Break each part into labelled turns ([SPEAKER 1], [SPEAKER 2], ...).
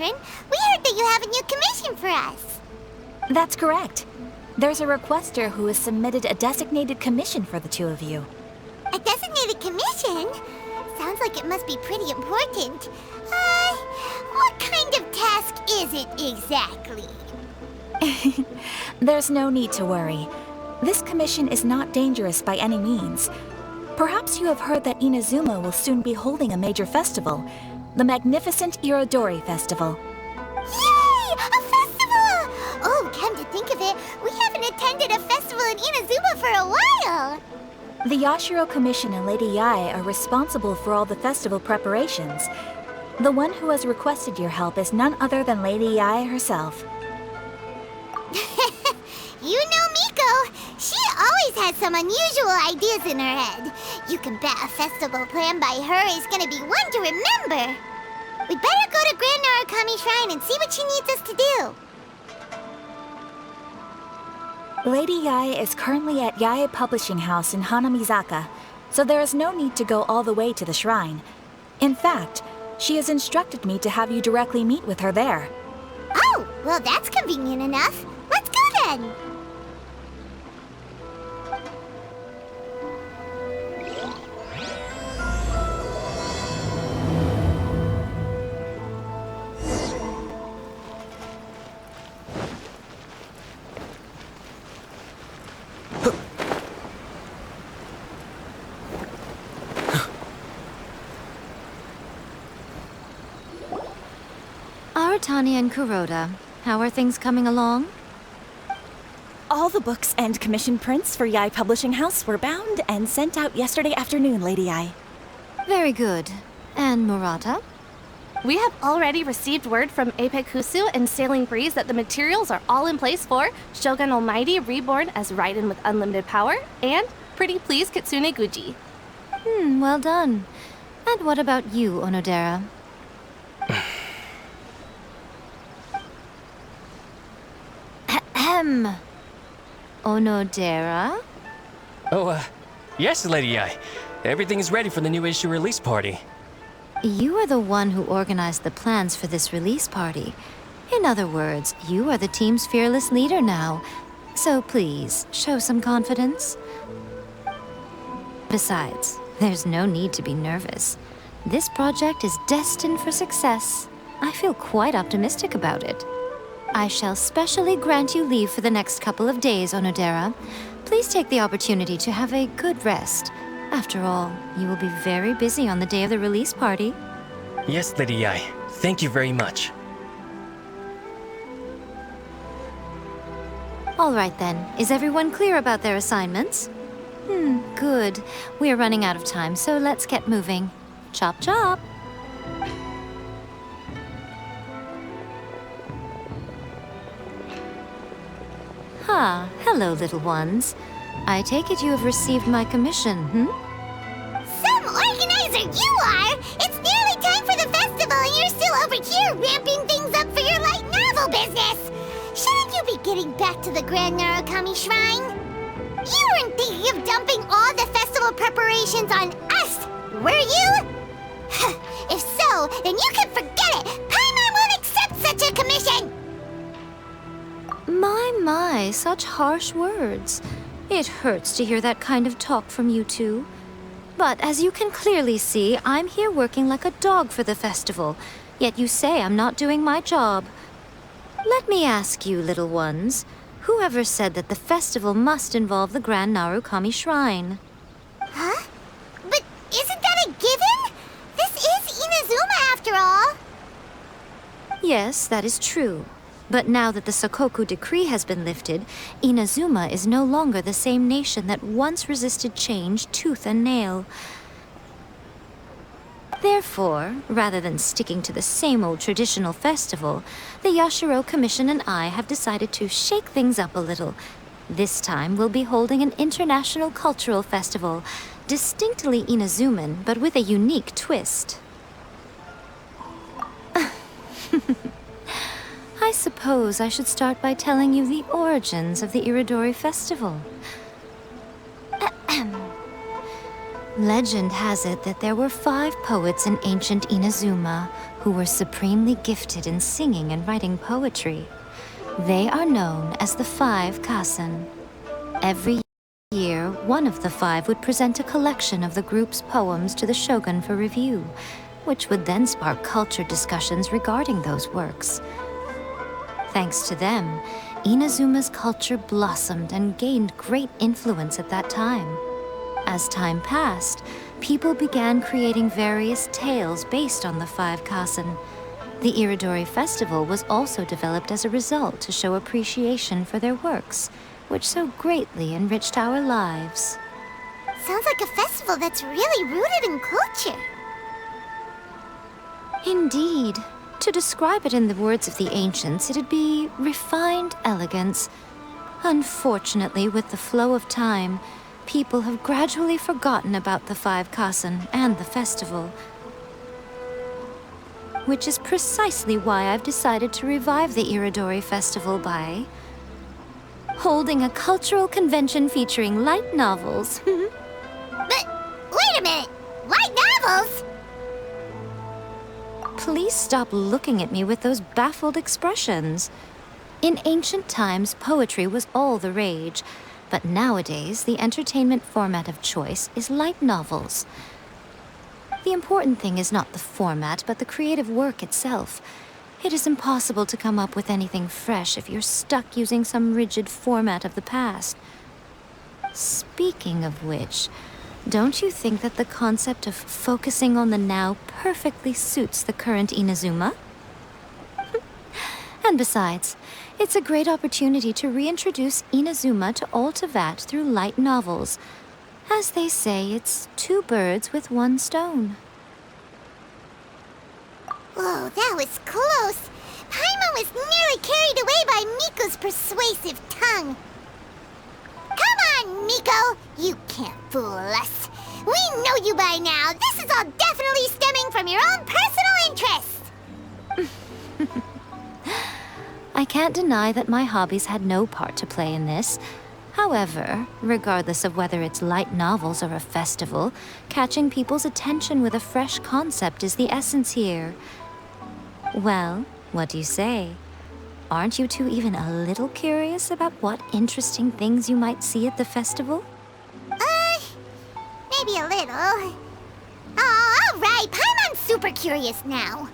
[SPEAKER 1] Patron. We heard that you have a new commission for us.
[SPEAKER 2] That's correct. There's a requester who has submitted a designated commission for the two of you.
[SPEAKER 1] A designated commission? Sounds like it must be pretty important. What kind of task is it exactly?
[SPEAKER 2] There's no need to worry. This commission is not dangerous by any means. Perhaps you have heard that Inazuma will soon be holding a major festival, the magnificent Irodori Festival.
[SPEAKER 1] Yay! A festival! Oh, come to think of it, we haven't attended a festival in Inazuma for a while!
[SPEAKER 2] The Yashiro Commission and Lady Yae are responsible for all the festival preparations. The one who has requested your help is none other than Lady Yae herself.
[SPEAKER 1] You know Miko. She always has some unusual ideas in her head. You can bet a festival planned by her is gonna be one to remember. We'd better go to Grand Narukami Shrine and see what she needs us to do.
[SPEAKER 2] Lady Yae is currently at Yae Publishing House in Hanamizaka, so there is no need to go all the way to the shrine. In fact, she has instructed me to have you directly meet with her there.
[SPEAKER 1] Oh, well that's convenient enough. Let's go then.
[SPEAKER 3] Aratani and Kuroda, how are things coming along?
[SPEAKER 4] All the books and commission prints for Yae Publishing House were bound and sent out yesterday afternoon, Lady Yae.
[SPEAKER 3] Very good. And Murata?
[SPEAKER 5] We have already received word from Apekusu and Sailing Breeze that the materials are all in place for Shogun Almighty Reborn as Raiden with Unlimited Power and Pretty Please Kitsune Guji.
[SPEAKER 3] Well done. And what about you, Onodera? Ahem. Onodera?
[SPEAKER 6] Oh, yes, Lady Yae. Everything is ready for the new issue release party.
[SPEAKER 3] You are the one who organized the plans for this release party. In other words, you are the team's fearless leader now. So please, show some confidence. Besides, there's no need to be nervous. This project is destined for success. I feel quite optimistic about it. I shall specially grant you leave for the next couple of days, Onodera. Please take the opportunity to have a good rest. After all, you will be very busy on the day of the release party.
[SPEAKER 6] Yes, Lady Yae. Thank you very much.
[SPEAKER 3] All right then. Is everyone clear about their assignments? Good. We are running out of time, so let's get moving. Chop chop! Hello, little ones. I take it you have received my commission,
[SPEAKER 1] Some organizer you are! It's nearly time for the festival and you're still over here ramping things up for your light novel business! Shouldn't you be getting back to the Grand Narukami Shrine? You weren't thinking of dumping all the festival preparations on us, were you? If so, then you can forget it! Paimon won't accept such a commission!
[SPEAKER 3] My, such harsh words. It hurts to hear that kind of talk from you two. But as you can clearly see, I'm here working like a dog for the festival, yet you say I'm not doing my job. Let me ask you, little ones, whoever said that the festival must involve the Grand Narukami Shrine?
[SPEAKER 1] Huh? But isn't that a given? This is Inazuma after all.
[SPEAKER 3] Yes, that is true. But now that the Sokoku decree has been lifted, Inazuma is no longer the same nation that once resisted change tooth and nail. Therefore, rather than sticking to the same old traditional festival, the Yashiro Commission and I have decided to shake things up a little. This time we'll be holding an international cultural festival, distinctly Inazuman, but with a unique twist. I suppose I should start by telling you the origins of the Irodori Festival. Legend has it that there were 5 poets in ancient Inazuma who were supremely gifted in singing and writing poetry. They are known as the 5 Kasen. Every year, one of the 5 would present a collection of the group's poems to the shogun for review, which would then spark culture discussions regarding those works. Thanks to them, Inazuma's culture blossomed and gained great influence at that time. As time passed, people began creating various tales based on the 5 Kasen. The Iridori Festival was also developed as a result to show appreciation for their works, which so greatly enriched our lives.
[SPEAKER 1] Sounds like a festival that's really rooted in culture.
[SPEAKER 3] Indeed. To describe it in the words of the ancients, it'd be refined elegance. Unfortunately, with the flow of time, people have gradually forgotten about the 5 Kasen and the festival. Which is precisely why I've decided to revive the Iridori Festival by holding a cultural convention featuring light novels.
[SPEAKER 1] But wait a minute! Light novels?
[SPEAKER 3] Please stop looking at me with those baffled expressions. In ancient times, poetry was all the rage, but nowadays, the entertainment format of choice is light novels. The important thing is not the format, but the creative work itself. It is impossible to come up with anything fresh if you're stuck using some rigid format of the past. Speaking of which, don't you think that the concept of focusing on the now perfectly suits the current Inazuma? And besides, it's a great opportunity to reintroduce Inazuma to all Teyvat through light novels. As they say, it's 2 birds with 1 stone.
[SPEAKER 1] Whoa, that was close. Paimon was nearly carried away by Miko's persuasive tongue. Come on, Miko! You can't fool us. We know you by now. This is all definitely stemming from your own personal interest.
[SPEAKER 3] I can't deny that my hobbies had no part to play in this. However, regardless of whether it's light novels or a festival, catching people's attention with a fresh concept is the essence here. Well, what do you say? Aren't you two even a little curious about what interesting things you might see at the festival?
[SPEAKER 1] Maybe a little. Oh, all right. Paimon's super curious now.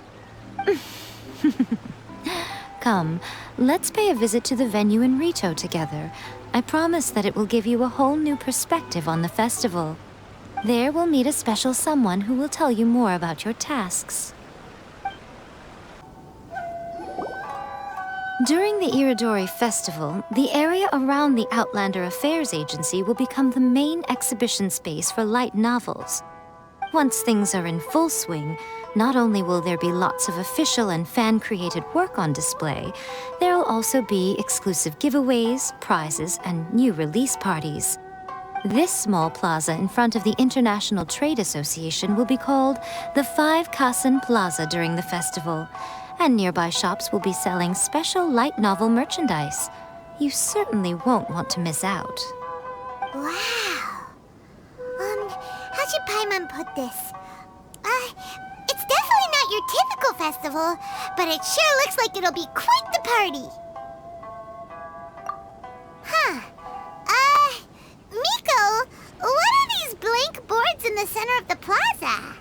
[SPEAKER 3] Come, let's pay a visit to the venue in Rito together. I promise that it will give you a whole new perspective on the festival. There we'll meet a special someone who will tell you more about your tasks. During the Iridori Festival, the area around the Outlander Affairs Agency will become the main exhibition space for light novels. Once things are in full swing, not only will there be lots of official and fan-created work on display, there'll also be exclusive giveaways, prizes, and new release parties. This small plaza in front of the International Trade Association will be called the 5 Kasen Plaza during the festival, and nearby shops will be selling special light novel merchandise. You certainly won't want to miss out.
[SPEAKER 1] Wow. How should Paimon put this? It's definitely not your typical festival, but it sure looks like it'll be quite the party. Huh. Miko, what are these blank boards in the center of the plaza?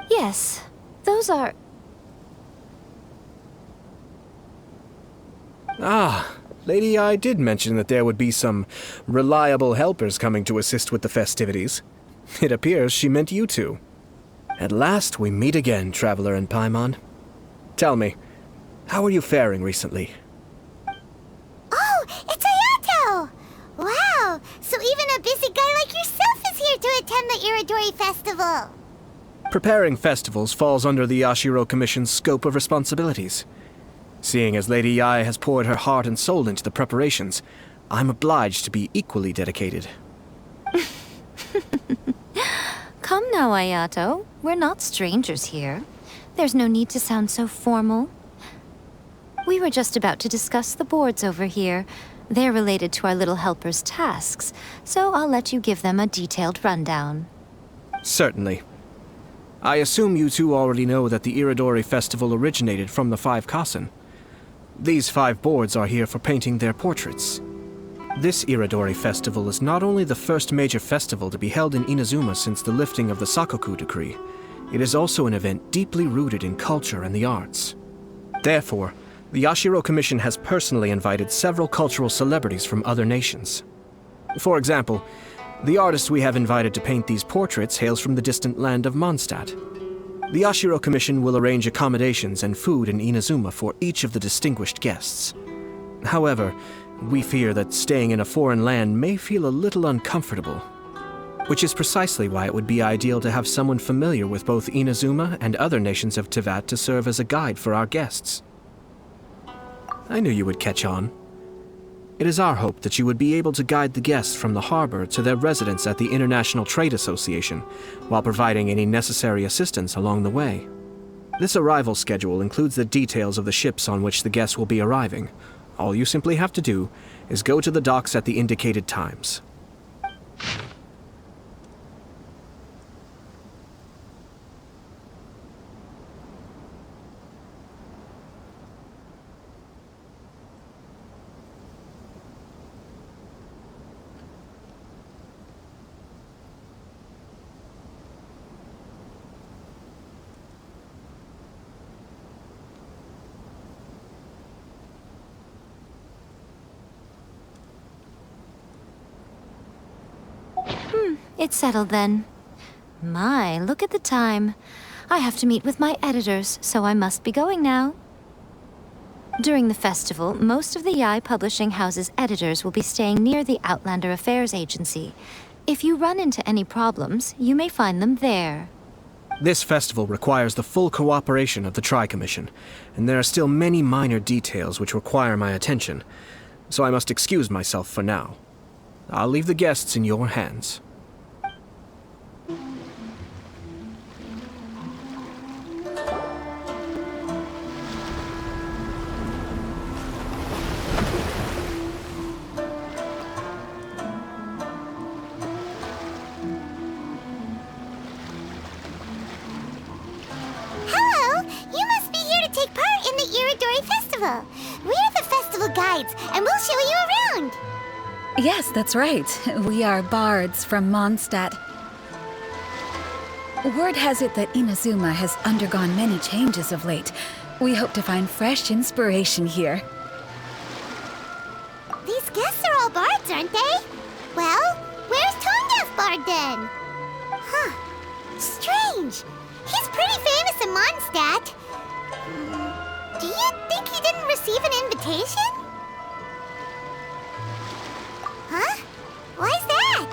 [SPEAKER 3] Yes, those are...
[SPEAKER 7] Ah, Lady I did mention that there would be some reliable helpers coming to assist with the festivities. It appears she meant you two. At last we meet again, Traveler and Paimon. Tell me, how are you faring recently?
[SPEAKER 1] Oh, it's Ayato! Wow, so even a busy guy like yourself is here to attend the Iridori Festival.
[SPEAKER 7] Preparing festivals falls under the Yashiro Commission's scope of responsibilities. Seeing as Lady Yae has poured her heart and soul into the preparations, I'm obliged to be equally dedicated.
[SPEAKER 3] Come now, Ayato. We're not strangers here. There's no need to sound so formal. We were just about to discuss the boards over here. They're related to our little helper's tasks, so I'll let you give them a detailed rundown.
[SPEAKER 7] Certainly. I assume you two already know that the Iridori Festival originated from the 5 Kasen. These 5 boards are here for painting their portraits. This Iridori Festival is not only the first major festival to be held in Inazuma since the lifting of the Sakoku decree, it is also an event deeply rooted in culture and the arts. Therefore, the Yashiro Commission has personally invited several cultural celebrities from other nations. For example, the artist we have invited to paint these portraits hails from the distant land of Mondstadt. The Yashiro Commission will arrange accommodations and food in Inazuma for each of the distinguished guests. However, we fear that staying in a foreign land may feel a little uncomfortable, which is precisely why it would be ideal to have someone familiar with both Inazuma and other nations of Teyvat to serve as a guide for our guests. I knew you would catch on. It is our hope that you would be able to guide the guests from the harbor to their residence at the International Trade Association, while providing any necessary assistance along the way. This arrival schedule includes the details of the ships on which the guests will be arriving. All you simply have to do is go to the docks at the indicated times.
[SPEAKER 3] It's settled then. My, look at the time. I have to meet with my editors, so I must be going now. During the festival, most of the Yae Publishing House's editors will be staying near the Outlander Affairs Agency. If you run into any problems, you may find them there.
[SPEAKER 7] This festival requires the full cooperation of the Tri-Commission, and there are still many minor details which require my attention, so I must excuse myself for now. I'll leave the guests in your hands.
[SPEAKER 1] Hello! You must be here to take part in the Iridori Festival. We're the festival guides, and we'll show you around.
[SPEAKER 8] Yes, that's right. We are bards from Mondstadt. Word has it that Inazuma has undergone many changes of late. We hope to find fresh inspiration here.
[SPEAKER 1] These guests are all bards, aren't they? Well, where's Tone-Deaf Bard then? Huh. Strange. He's pretty famous in Mondstadt. Do you think he didn't receive an invitation? Huh? Why's that?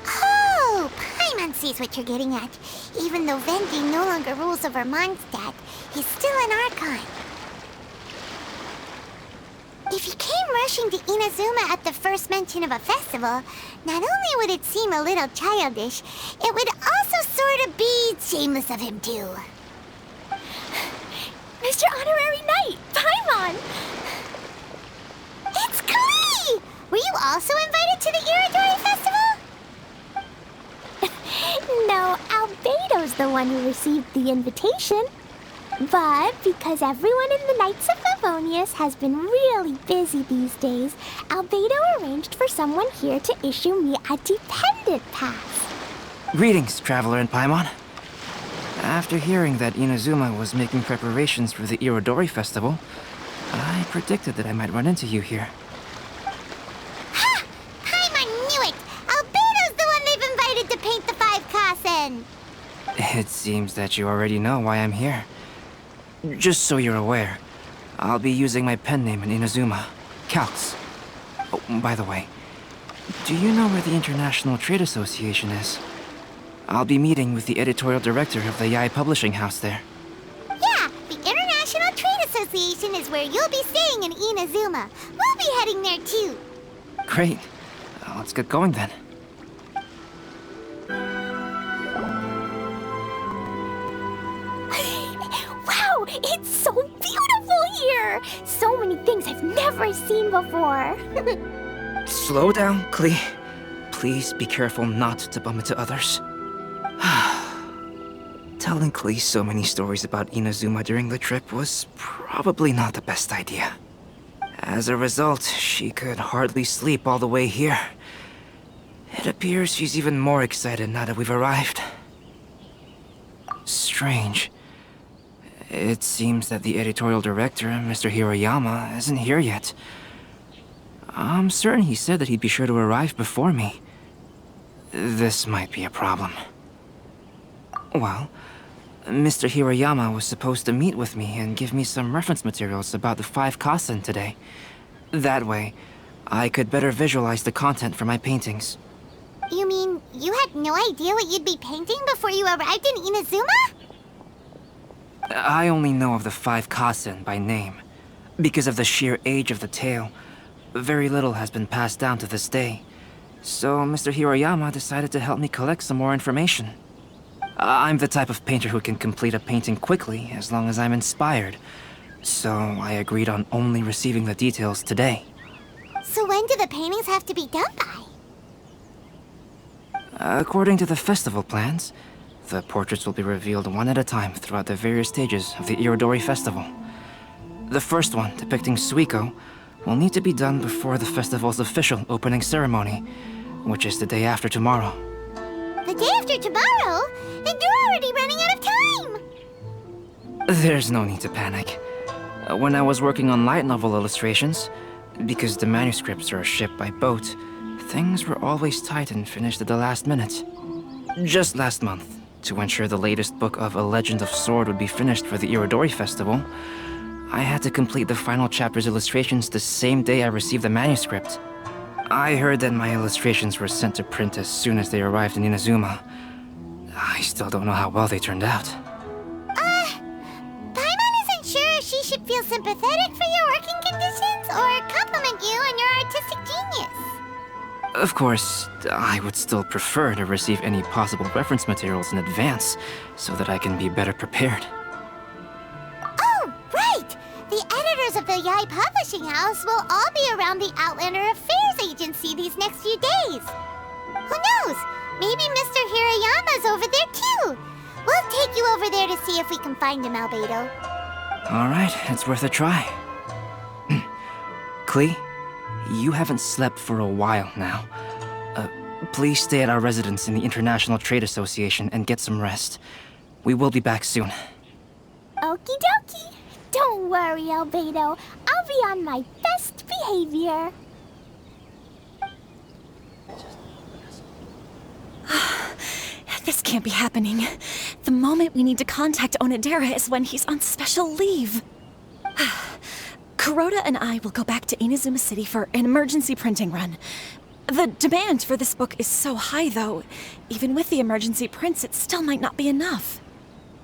[SPEAKER 1] Oh, Paimon sees what you're getting at. Even though Vendi no longer rules over Mondstadt, he's still an Archon. If he came rushing to Inazuma at the first mention of a festival, not only would it seem a little childish, it would also sort of be shameless of him too.
[SPEAKER 9] Mr. Honorary Knight, Paimon!
[SPEAKER 1] It's Klee! Were you also invited to the Iridori Festival?
[SPEAKER 9] No, Albedo's the one who received the invitation. But because everyone in the Knights of Favonius has been really busy these days, Albedo arranged for someone here to issue me a dependent pass.
[SPEAKER 10] Greetings, Traveler and Paimon. After hearing that Inazuma was making preparations for the Irodori Festival, I predicted that I might run into you here.
[SPEAKER 1] Ha! Paimon knew it! Albedo's the one they've invited to paint the 5 Kasen!
[SPEAKER 10] It seems that you already know why I'm here. Just so you're aware, I'll be using my pen name in Inazuma, Calx. Oh, by the way, do you know where the International Trade Association is? I'll be meeting with the editorial director of the Yae Publishing House there.
[SPEAKER 1] Yeah, the International Trade Association is where you'll be staying in Inazuma. We'll be heading there too.
[SPEAKER 10] Great. Let's get going then.
[SPEAKER 9] Wow, it's so beautiful here! So many things I've never seen before.
[SPEAKER 10] Slow down, Klee. Please be careful not to bump into others. Telling Klee so many stories about Inazuma during the trip was probably not the best idea. As a result, she could hardly sleep all the way here. It appears she's even more excited now that we've arrived. Strange. It seems that the editorial director, Mr. Hiroyama, isn't here yet. I'm certain he said that he'd be sure to arrive before me. This might be a problem. Well, Mr. Hiroyama was supposed to meet with me and give me some reference materials about the 5 kasen today. That way, I could better visualize the content for my paintings.
[SPEAKER 1] You mean you had no idea what you'd be painting before you arrived in Inazuma?
[SPEAKER 10] I only know of the 5 kasen by name. Because of the sheer age of the tale, very little has been passed down to this day. So Mr. Hiroyama decided to help me collect some more information. I'm the type of painter who can complete a painting quickly as long as I'm inspired. So I agreed on only receiving the details today.
[SPEAKER 1] So when do the paintings have to be done by?
[SPEAKER 10] According to the festival plans, the portraits will be revealed one at a time throughout the various stages of the Irodori Festival. The first one, depicting Suico, will need to be done before the festival's official opening ceremony, which is the day after tomorrow.
[SPEAKER 1] The day after tomorrow? Then you're already running out of time!
[SPEAKER 10] There's no need to panic. When I was working on light novel illustrations, because the manuscripts are shipped by boat, things were always tight and finished at the last minute. Just last month, to ensure the latest book of A Legend of Sword would be finished for the Irodori Festival, I had to complete the final chapter's illustrations the same day I received the manuscript. I heard that my illustrations were sent to print as soon as they arrived in Inazuma. I still don't know how well they turned out.
[SPEAKER 1] Paimon isn't sure if she should feel sympathetic for your working conditions or compliment you on your artistic genius.
[SPEAKER 10] Of course, I would still prefer to receive any possible reference materials in advance, so that I can be better prepared.
[SPEAKER 1] Oh, right! The editors of the Yai Publishing House will all be around the Outlander Affairs Agency these next few days. Who knows? Maybe Mr. Hiroyama's over there too. We'll take you over there to see if we can find him, Albedo.
[SPEAKER 10] Alright, it's worth a try. Klee, you haven't slept for a while now. Please stay at our residence in the International Trade Association and get some rest. We will be back soon.
[SPEAKER 9] Okie dokie. Don't worry, Albedo. I'll be on my best behavior.
[SPEAKER 4] This can't be happening. The moment we need to contact Onodera is when he's on special leave. Kuroda and I will go back to Inazuma City for an emergency printing run. The demand for this book is so high, though. Even with the emergency prints, it still might not be enough.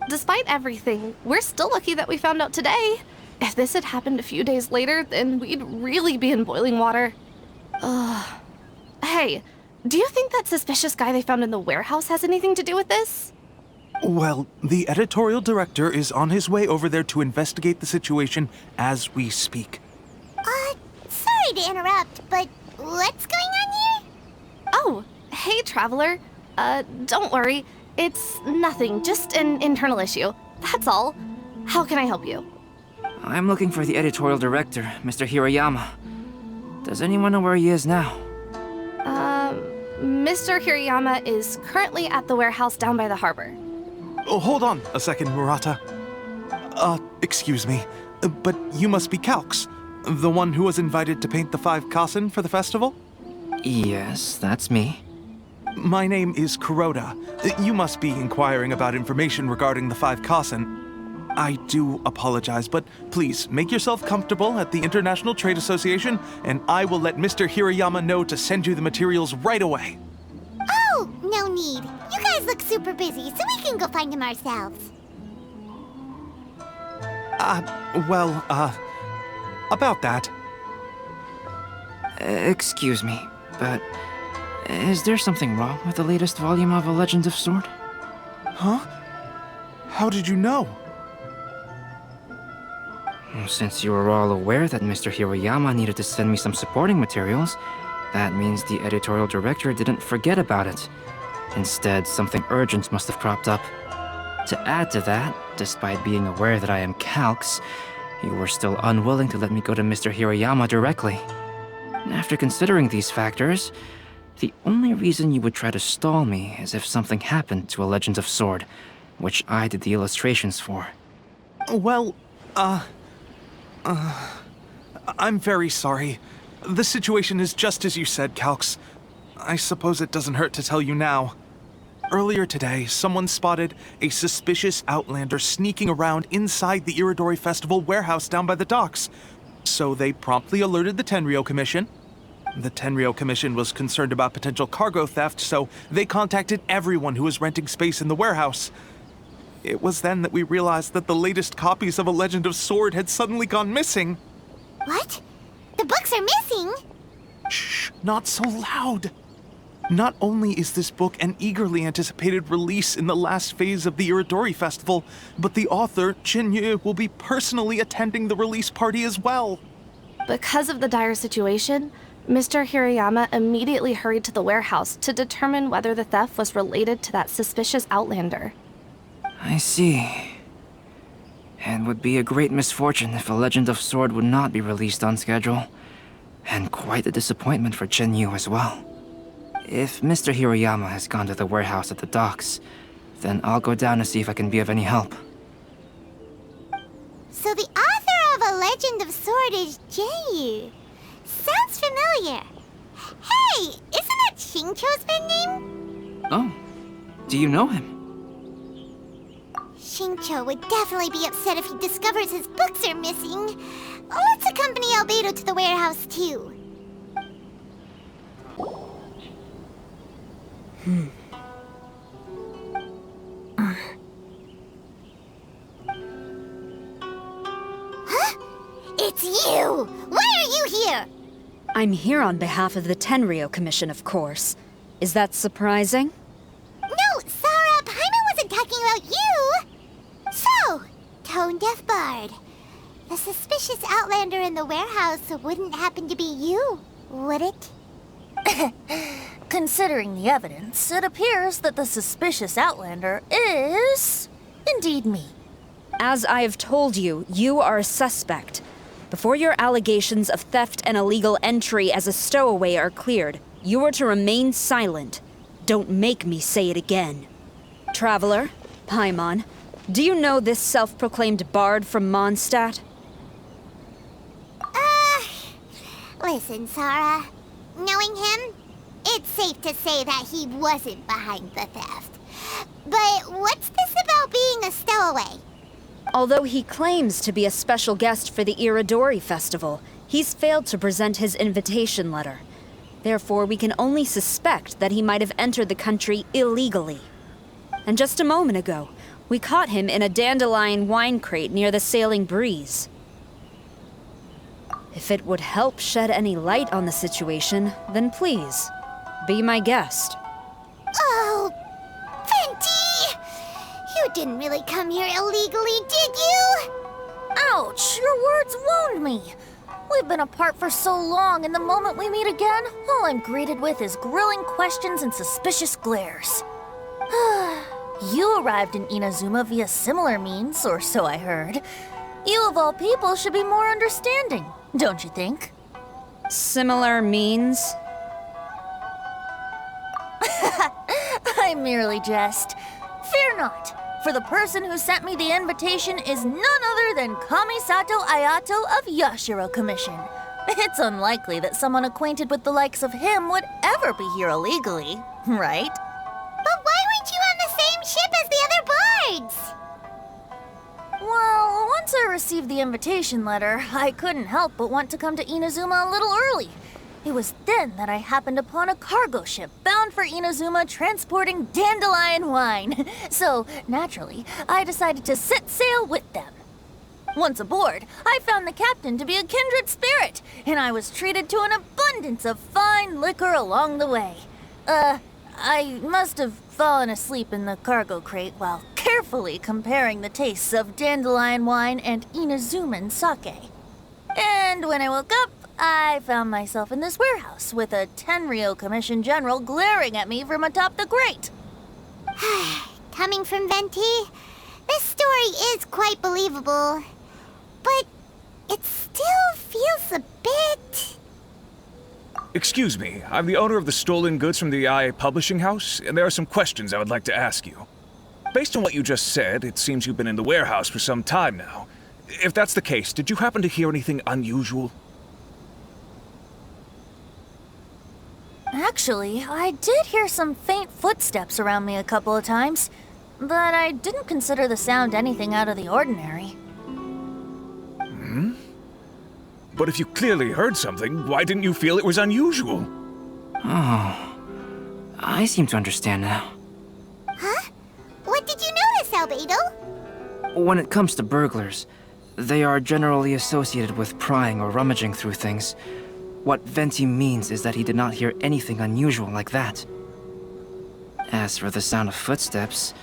[SPEAKER 5] Despite everything, we're still lucky that we found out today. If this had happened a few days later, then we'd really be in boiling water. Hey, do you think that suspicious guy they found in the warehouse has anything to do with this?
[SPEAKER 11] Well, the editorial director is on his way over there to investigate the situation as we speak.
[SPEAKER 1] Sorry to interrupt, but what's going on here?
[SPEAKER 5] Oh, hey, Traveler. Don't worry. It's nothing, just an internal issue. That's all. How can I help you?
[SPEAKER 10] I'm looking for the editorial director, Mr. Hiroyama. Does anyone know where he is now?
[SPEAKER 5] Mr. Hiroyama is currently at the warehouse down by the harbor.
[SPEAKER 11] Oh, hold on a second, Murata. Excuse me, but you must be Calx, the one who was invited to paint the 5 kasen for the festival?
[SPEAKER 10] Yes, that's me.
[SPEAKER 11] My name is Kuroda. You must be inquiring about information regarding the 5 kasen. I do apologize, but please make yourself comfortable at the International Trade Association, and I will let Mr. Hiroyama know to send you the materials right away.
[SPEAKER 1] Oh, no need. You guys look super busy, so we can go find him ourselves.
[SPEAKER 11] About that.
[SPEAKER 10] Excuse me, but is there something wrong with the latest volume of A Legend of Sword?
[SPEAKER 11] Huh? How did you know?
[SPEAKER 10] Since you were all aware that Mr. Hiroyama needed to send me some supporting materials, that means the editorial director didn't forget about it. Instead, something urgent must have cropped up. To add to that, despite being aware that I am Calx, you were still unwilling to let me go to Mr. Hirayama directly. After considering these factors, the only reason you would try to stall me is if something happened to A Legend of Sword, which I did the illustrations for.
[SPEAKER 11] Well, I'm very sorry. The situation is just as you said, Calx. I suppose it doesn't hurt to tell you now. Earlier today, someone spotted a suspicious outlander sneaking around inside the Iridori Festival warehouse down by the docks. So they promptly alerted the Tenryou Commission. The Tenryou Commission was concerned about potential cargo theft, so they contacted everyone who was renting space in the warehouse. It was then that we realized that the latest copies of A Legend of Sword had suddenly gone missing.
[SPEAKER 1] What? The books are missing?
[SPEAKER 11] Shh, not so loud. Not only is this book an eagerly anticipated release in the last phase of the Iridori Festival, but the author, Chin-Yu, will be personally attending the release party as well.
[SPEAKER 5] Because of the dire situation, Mr. Hirayama immediately hurried to the warehouse to determine whether the theft was related to that suspicious outlander.
[SPEAKER 10] I see. It would be a great misfortune if A Legend of Sword would not be released on schedule. And quite a disappointment for Chin-Yu as well. If Mr. Hirayama has gone to the warehouse at the docks, then I'll go down to see if I can be of any help.
[SPEAKER 1] So the author of A Legend of Sword is J.U. Sounds familiar. Hey, isn't that Xingqiu's pen name?
[SPEAKER 10] Oh, do you know him?
[SPEAKER 1] Xingqiu would definitely be upset if he discovers his books are missing. Let's accompany Albedo to the warehouse, too. Huh? It's you! Why are you here?
[SPEAKER 12] I'm here on behalf of the Tenryou Commission, of course. Is that surprising?
[SPEAKER 1] No, Sarah, Paimon wasn't talking about you! So, tone-deaf bard. The suspicious outlander in the warehouse wouldn't happen to be you, would it?
[SPEAKER 13] Considering the evidence, it appears that the suspicious outlander is indeed me.
[SPEAKER 12] As I have told you, you are a suspect. Before your allegations of theft and illegal entry as a stowaway are cleared, you are to remain silent. Don't make me say it again. Traveler, Paimon, do you know this self-proclaimed bard from Mondstadt?
[SPEAKER 1] Listen, Sarah. Knowing him, it's safe to say that he wasn't behind the theft. But what's this about being a stowaway?
[SPEAKER 12] Although he claims to be a special guest for the Iridori Festival, he's failed to present his invitation letter. Therefore, we can only suspect that he might have entered the country illegally. And just a moment ago, we caught him in a dandelion wine crate near the Sailing Breeze. If it would help shed any light on the situation, then please, be my guest.
[SPEAKER 1] Oh, Venti! You didn't really come here illegally, did you?
[SPEAKER 13] Ouch, your words wound me. We've been apart for so long, and the moment we meet again, all I'm greeted with is grilling questions and suspicious glares. You arrived in Inazuma via similar means, or so I heard. You of all people should be more understanding, don't you think?
[SPEAKER 12] Similar means?
[SPEAKER 13] I merely jest. Fear not, for the person who sent me the invitation is none other than Kamisato Ayato of Yashiro Commission. It's unlikely that someone acquainted with the likes of him would ever be here illegally, right?
[SPEAKER 1] But why weren't you on the same ship as the other bards?
[SPEAKER 13] Well, once I received the invitation letter, I couldn't help but want to come to Inazuma a little early. It was then that I happened upon a cargo ship bound for Inazuma transporting dandelion wine. So, naturally, I decided to set sail with them. Once aboard, I found the captain to be a kindred spirit, and I was treated to an abundance of fine liquor along the way. I must have fallen asleep in the cargo crate while carefully comparing the tastes of dandelion wine and Inazuman sake. And when I woke up, I found myself in this warehouse with a Tenryou Commission general glaring at me from atop the grate.
[SPEAKER 1] Coming from Venti, This story is quite believable, but it still feels a bit...
[SPEAKER 14] Excuse me, I'm the owner of the stolen goods from the IA publishing house, and there are some questions I would like to ask you. Based on what you just said, it seems you've been in the warehouse for some time now. If that's the case, did you happen to hear anything unusual?
[SPEAKER 13] Actually, I did hear some faint footsteps around me a couple of times, but I didn't consider the sound anything out of the ordinary.
[SPEAKER 14] But if you clearly heard something, why didn't you feel it was unusual?
[SPEAKER 10] Oh, I seem to understand now.
[SPEAKER 1] Huh? What did you notice, Albedo?
[SPEAKER 10] When it comes to burglars, they are generally associated with prying or rummaging through things. What Venti means is that he did not hear anything unusual like that. As for the sound of footsteps,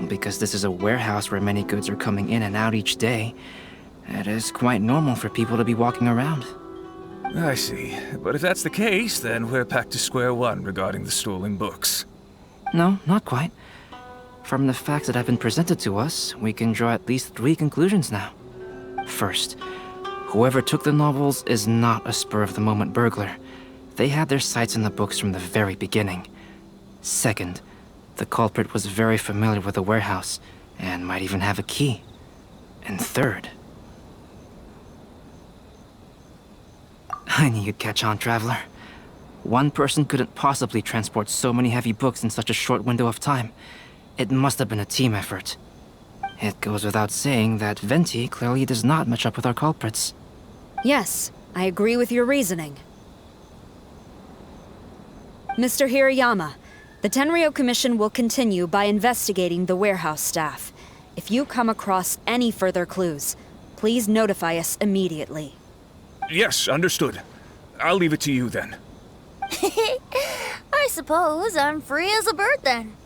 [SPEAKER 10] because this is a warehouse where many goods are coming in and out each day, it is quite normal for people to be walking around.
[SPEAKER 14] I see. But if that's the case, then we're back to square one regarding the stolen books.
[SPEAKER 10] No, not quite. From the facts that have been presented to us, we can draw at least 3 conclusions now. First, whoever took the novels is not a spur-of-the-moment burglar. They had their sights on the books from the very beginning. Second, the culprit was very familiar with the warehouse, and might even have a key. And third... I knew you'd catch on, Traveler. One person couldn't possibly transport so many heavy books in such a short window of time. It must have been a team effort. It goes without saying that Venti clearly does not match up with our culprits.
[SPEAKER 12] Yes, I agree with your reasoning. Mr. Hirayama, the Tenryo Commission will continue by investigating the warehouse staff. If you come across any further clues, please notify us immediately.
[SPEAKER 14] Yes, understood. I'll leave it to you then.
[SPEAKER 13] I suppose I'm free as a bird then.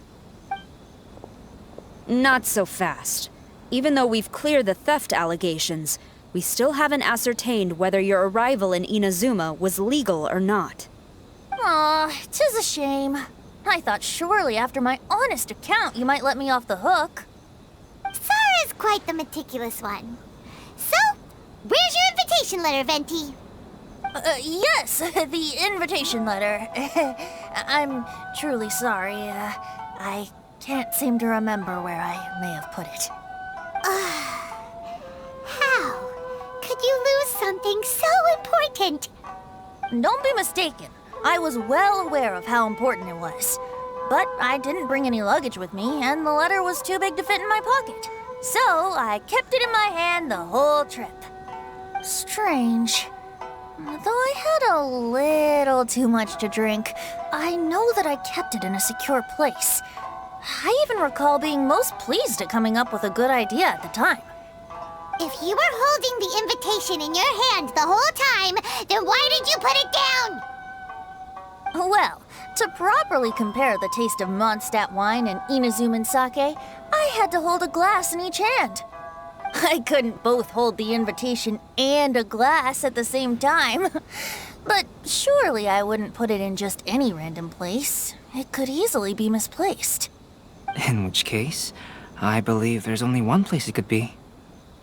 [SPEAKER 12] Not so fast. Even though we've cleared the theft allegations, we still haven't ascertained whether your arrival in Inazuma was legal or not.
[SPEAKER 13] Aw, 'tis a shame. I thought surely after my honest account you might let me off the hook.
[SPEAKER 1] Sara's quite the meticulous one. So, where's your invitation letter, Venti?
[SPEAKER 13] Yes, the invitation letter. I'm truly sorry. I can't seem to remember where I may have put it.
[SPEAKER 1] How could you lose something so important?
[SPEAKER 13] Don't be mistaken. I was well aware of how important it was. But I didn't bring any luggage with me, and the letter was too big to fit in my pocket. So I kept it in my hand the whole trip. Strange. Though I had a little too much to drink, I know that I kept it in a secure place. I even recall being most pleased at coming up with a good idea at the time.
[SPEAKER 1] If you were holding the invitation in your hand the whole time, then why did you put it down?
[SPEAKER 13] Well, to properly compare the taste of Mondstadt wine and Inazuman sake, I had to hold a glass in each hand. I couldn't both hold the invitation and a glass at the same time. But surely I wouldn't put it in just any random place. It could easily be misplaced.
[SPEAKER 10] In which case, I believe there's only one place it could be.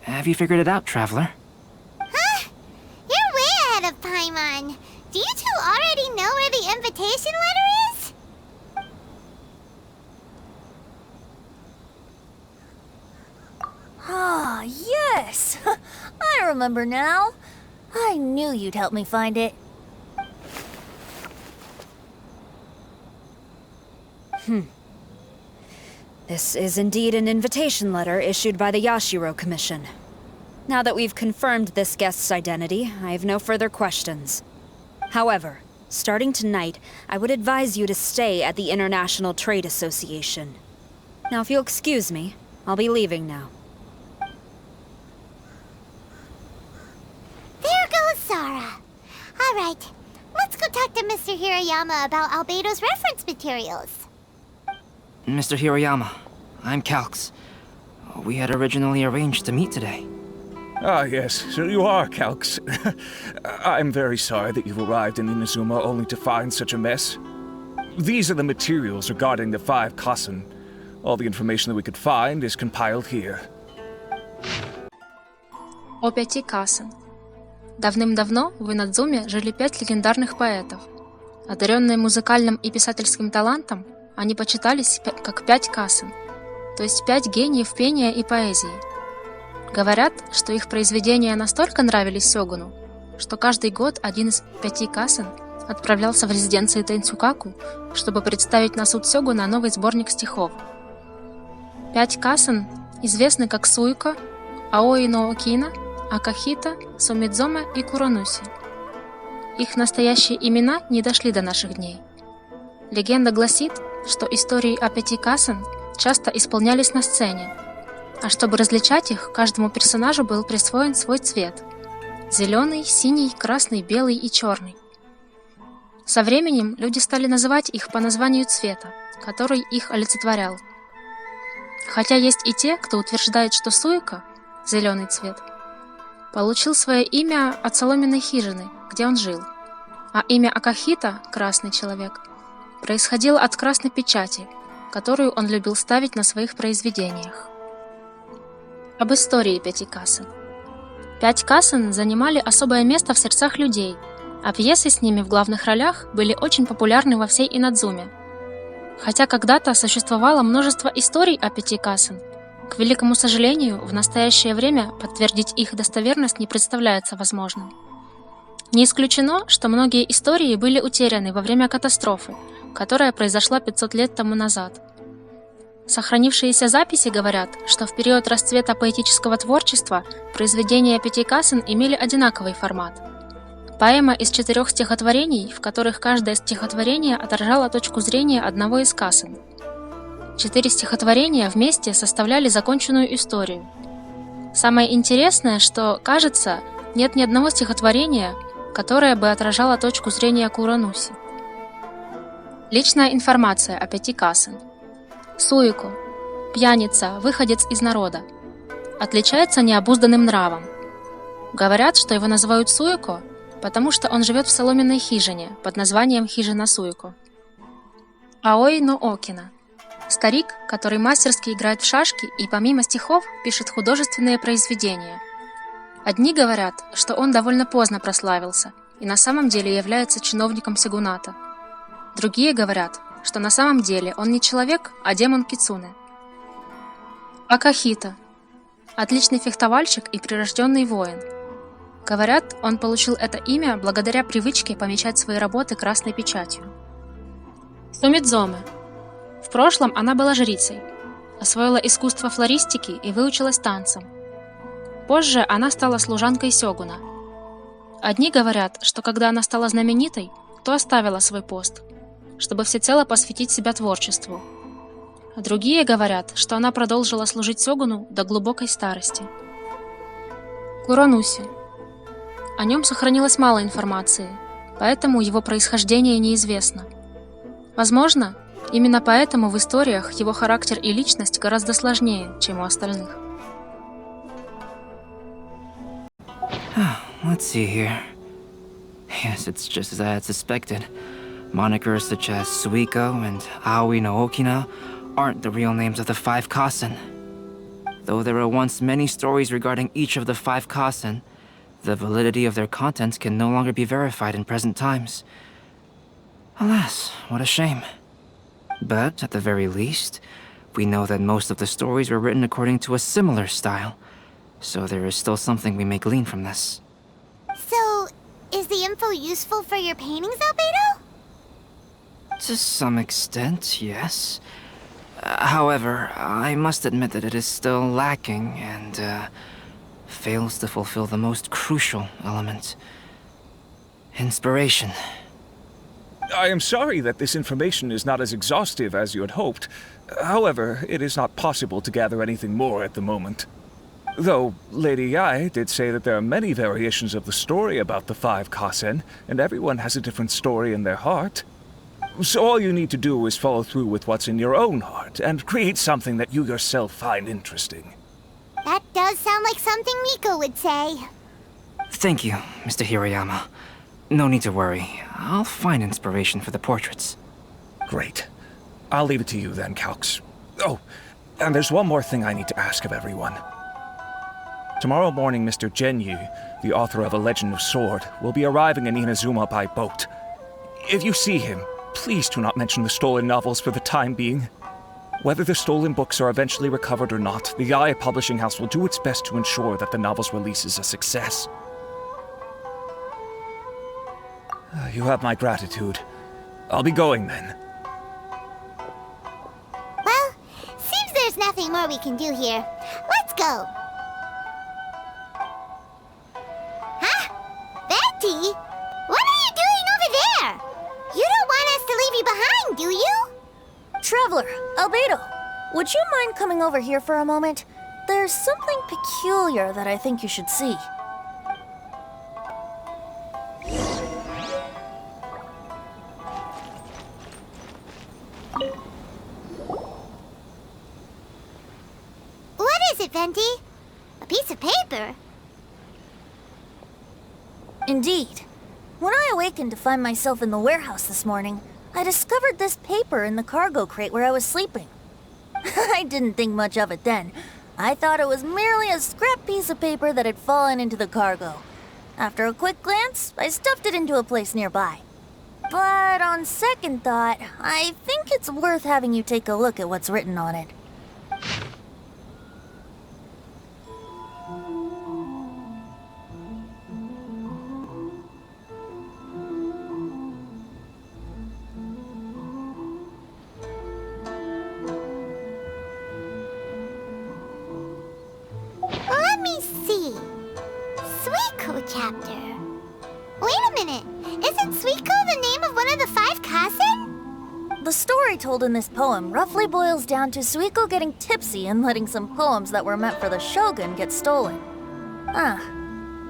[SPEAKER 10] Have you figured it out, Traveler?
[SPEAKER 1] Huh? You're way ahead of Paimon. Do you two already know where the invitation letter is?
[SPEAKER 13] Ah, yes! I remember now. I knew you'd help me find it.
[SPEAKER 12] This is indeed an invitation letter issued by the Yashiro Commission. Now that we've confirmed this guest's identity, I have no further questions. However, starting tonight, I would advise you to stay at the International Trade Association. Now, if you'll excuse me, I'll be leaving now.
[SPEAKER 1] There goes Sara. All right, let's go talk to Mr. Hirayama about Albedo's reference materials.
[SPEAKER 10] Mr. Hirayama, I'm Calx. We had originally arranged to meet today.
[SPEAKER 14] Ah, yes, so you are, Calx. I'm very sorry that you've arrived in Inazuma only to find such a mess. These are the materials regarding the 5 Kasen. All the information that we could find is compiled here.
[SPEAKER 15] О 5 касен. Давным-давно в Инадзуме жили 5 легендарных поэтов. Одаренные музыкальным и писательским талантом, они почитались как 5 касен, то есть 5 гениев пения и поэзии. Говорят, что их произведения настолько нравились сёгуну, что каждый год один из 5 касен отправлялся в резиденции Тэнсюкаку, чтобы представить на суд сёгуна новый сборник стихов. 5 касен известны как Суико, Аои но Окина, Акахита, Сумидзоме и Куронуси. Их настоящие имена не дошли до наших дней. Легенда гласит, что истории о 5 касен часто исполнялись на сцене, а чтобы различать их, каждому персонажу был присвоен свой цвет – зеленый, синий, красный, белый и черный. Со временем люди стали называть их по названию цвета, который их олицетворял. Хотя есть и те, кто утверждает, что Суико – зеленый цвет – получил свое имя от соломенной хижины, где он жил, а имя Акахита, красный человек, происходило от красной печати, которую он любил ставить на своих произведениях. Об истории 5 касен. 5 касен занимали особое место в сердцах людей, а пьесы с ними в главных ролях были очень популярны во всей Инадзуме. Хотя когда-то существовало множество историй о 5 касен, к великому сожалению, в настоящее время подтвердить их достоверность не представляется возможным. Не исключено, что многие истории были утеряны во время катастрофы, которая произошла 500 лет тому назад. Сохранившиеся записи говорят, что в период расцвета поэтического творчества произведения 5 касен имели одинаковый формат. Поэма из 4 стихотворений, в которых каждое стихотворение отражало точку зрения одного из касен. 4 стихотворения вместе составляли законченную историю. Самое интересное, что, кажется, нет ни одного стихотворения, которое бы отражало точку зрения Куронуси. Личная информация о 5 касен. Суико – пьяница, выходец из народа. Отличается необузданным нравом. Говорят, что его называют Суико, потому что он живет в соломенной хижине под названием хижина Суико. Аои но Окина – старик, который мастерски играет в шашки и помимо стихов пишет художественные произведения. Одни говорят, что он довольно поздно прославился и на самом деле является чиновником сёгуната. Другие говорят, что на самом деле он не человек, а демон Кицуне. Акахита – отличный фехтовальщик и прирожденный воин. Говорят, он получил это имя благодаря привычке помечать свои работы красной печатью. Сумидзоме. В прошлом она была жрицей, освоила искусство флористики и выучилась танцам. Позже она стала служанкой сёгуна. Одни говорят, что когда она стала знаменитой, то оставила свой пост, чтобы всецело посвятить себя творчеству. А другие говорят, что она продолжила служить сёгуну до глубокой старости. Куронуси. О нем сохранилось мало информации, поэтому его происхождение неизвестно. Возможно, именно поэтому в историях его характер и личность гораздо сложнее, чем у остальных.
[SPEAKER 10] Let's see here. Yes, it's just as I had suspected. Monikers such as Suico and Aoi no Okina aren't the real names of the 5 kasen. Though there were once many stories regarding each of the 5 kasen, the validity of their contents can no longer be verified in present times. Alas, what a shame. But, at the very least, we know that most of the stories were written according to a similar style, so there is still something we may glean from this.
[SPEAKER 1] So, is the info useful for your paintings, Albedo?
[SPEAKER 10] To some extent, yes. However, I must admit that it is still lacking and fails to fulfill the most crucial element. Inspiration.
[SPEAKER 14] I am sorry that this information is not as exhaustive as you had hoped. However, it is not possible to gather anything more at the moment. Though, Lady Yae did say that there are many variations of the story about the 5 kasen, and everyone has a different story in their heart. So all you need to do is follow through with what's in your own heart, and create something that you yourself find interesting.
[SPEAKER 1] That does sound like something Miko would say.
[SPEAKER 10] Thank you, Mr. Hiroyama. No need to worry. I'll find inspiration for the portraits.
[SPEAKER 14] Great. I'll leave it to you then, Calx. Oh, and there's one more thing I need to ask of everyone. Tomorrow morning, Mr. Genyu, the author of A Legend of Sword, will be arriving in Inazuma by boat. If you see him, please do not mention the stolen novels for the time being. Whether the stolen books are eventually recovered or not, the IA Publishing House will do its best to ensure that the novel's release is a success. You have my gratitude. I'll be going then.
[SPEAKER 1] Well, seems there's nothing more we can do here. Let's go. Huh? Betty? What are you doing over there? You don't want us to leave you behind, do you?
[SPEAKER 13] Traveler, Albedo, would you mind coming over here for a moment? There's something peculiar that I think you should see.
[SPEAKER 1] What is it, Venti? A piece of paper?
[SPEAKER 13] Indeed. When I awakened to find myself in the warehouse this morning, I discovered this paper in the cargo crate where I was sleeping. I didn't think much of it then. I thought it was merely a scrap piece of paper that had fallen into the cargo. After a quick glance, I stuffed it into a place nearby. But on second thought, I think it's worth having you take a look at what's written on it.
[SPEAKER 1] Let me see. Suico chapter. Wait a minute. Isn't Suico the name of one of the 5 kasen?
[SPEAKER 13] The story told in this poem roughly boils down to Suico getting tipsy and letting some poems that were meant for the shogun get stolen.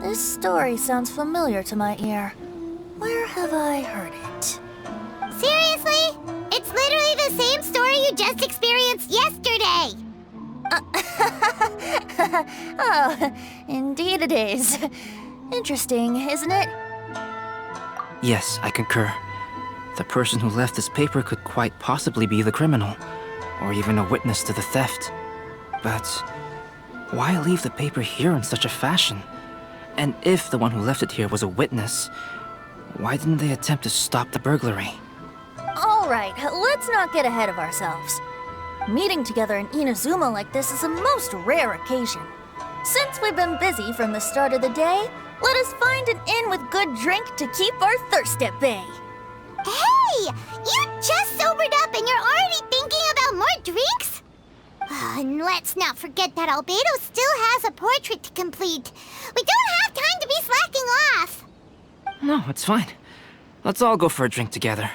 [SPEAKER 13] This story sounds familiar to my ear. Where have I heard it?
[SPEAKER 1] Seriously? It's literally the same story you just experienced yesterday.
[SPEAKER 13] Oh, indeed it is. Interesting, isn't it?
[SPEAKER 10] Yes, I concur. The person who left this paper could quite possibly be the criminal, or even a witness to the theft. But why leave the paper here in such a fashion? And if the one who left it here was a witness, why didn't they attempt to stop the burglary?
[SPEAKER 13] All right, let's not get ahead of ourselves. Meeting together in Inazuma like this is a most rare occasion. Since we've been busy from the start of the day, let us find an inn with good drink to keep our thirst at bay.
[SPEAKER 1] Hey! You just sobered up and you're already thinking about more drinks? And let's not forget that Albedo still has a portrait to complete. We don't have time to be slacking off.
[SPEAKER 10] No, it's fine. Let's all go for a drink together.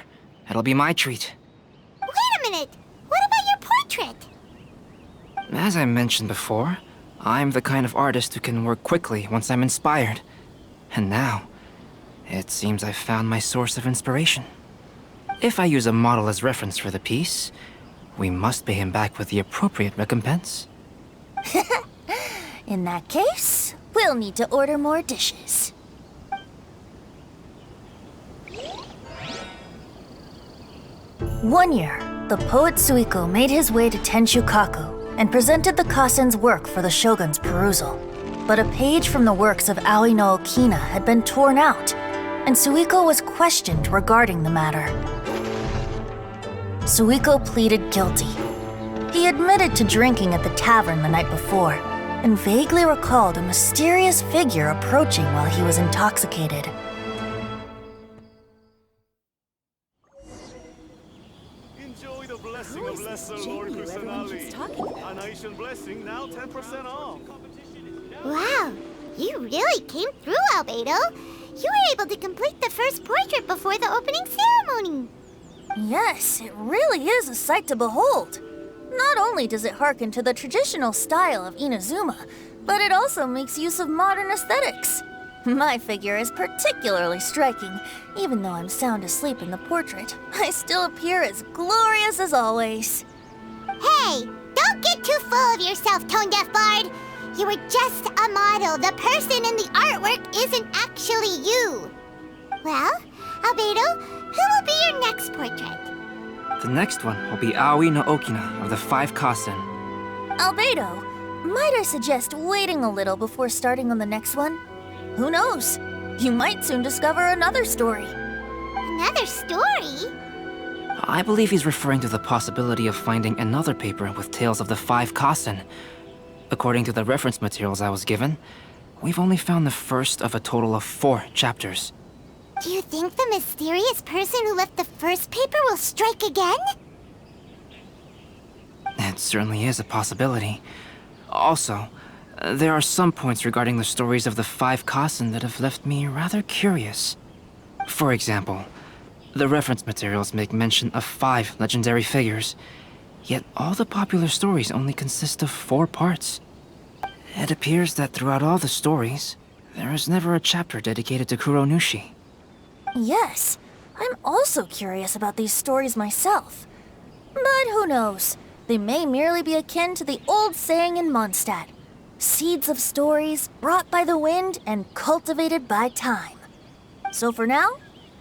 [SPEAKER 10] It'll be my treat.
[SPEAKER 1] Wait a minute. What about your portrait?
[SPEAKER 10] As I mentioned before, I'm the kind of artist who can work quickly once I'm inspired. And now, it seems I've found my source of inspiration. If I use a model as reference for the piece, we must pay him back with the appropriate recompense.
[SPEAKER 13] In that case, we'll need to order more dishes. One year, the poet Suico made his way to Tenshukaku and presented the Kasen's work for the shogun's perusal. But a page from the works of Aoi no Okina had been torn out, and Suico was questioned regarding the matter. Suico pleaded guilty. He admitted to drinking at the tavern the night before, and vaguely recalled a mysterious figure approaching while he was intoxicated.
[SPEAKER 16] Enjoy the blessing of Lesser Lord Kusanali. A nation blessing now 10% off.
[SPEAKER 1] Wow, you really came through, Albedo. You were able to complete the first portrait before the opening ceremony.
[SPEAKER 13] Yes, it really is a sight to behold. Not only does it harken to the traditional style of Inazuma, but it also makes use of modern aesthetics. My figure is particularly striking. Even though I'm sound asleep in the portrait, I still appear as glorious as always.
[SPEAKER 1] Hey, don't get too full of yourself, Tone-Deaf Bard. You were just a model. The person in the artwork isn't actually you. Well, Albedo, who will be your next portrait?
[SPEAKER 10] The next one will be Aoi no Okina of the 5 Kasen.
[SPEAKER 13] Albedo, might I suggest waiting a little before starting on the next one? Who knows? You might soon discover another story.
[SPEAKER 1] Another story?
[SPEAKER 10] I believe he's referring to the possibility of finding another paper with tales of the 5 Kasen. According to the reference materials I was given, we've only found the first of a total of 4 chapters.
[SPEAKER 1] Do you think the mysterious person who left the first paper will strike again?
[SPEAKER 10] It certainly is a possibility. Also, there are some points regarding the stories of the 5 Kasen that have left me rather curious. For example, the reference materials make mention of 5 legendary figures, yet all the popular stories only consist of 4 parts. It appears that throughout all the stories, there is never a chapter dedicated to Kuronushi.
[SPEAKER 13] Yes, I'm also curious about these stories myself. But who knows? They may merely be akin to the old saying in Mondstadt. Seeds of stories brought by the wind and cultivated by time. So for now,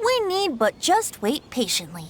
[SPEAKER 13] we need but just wait patiently.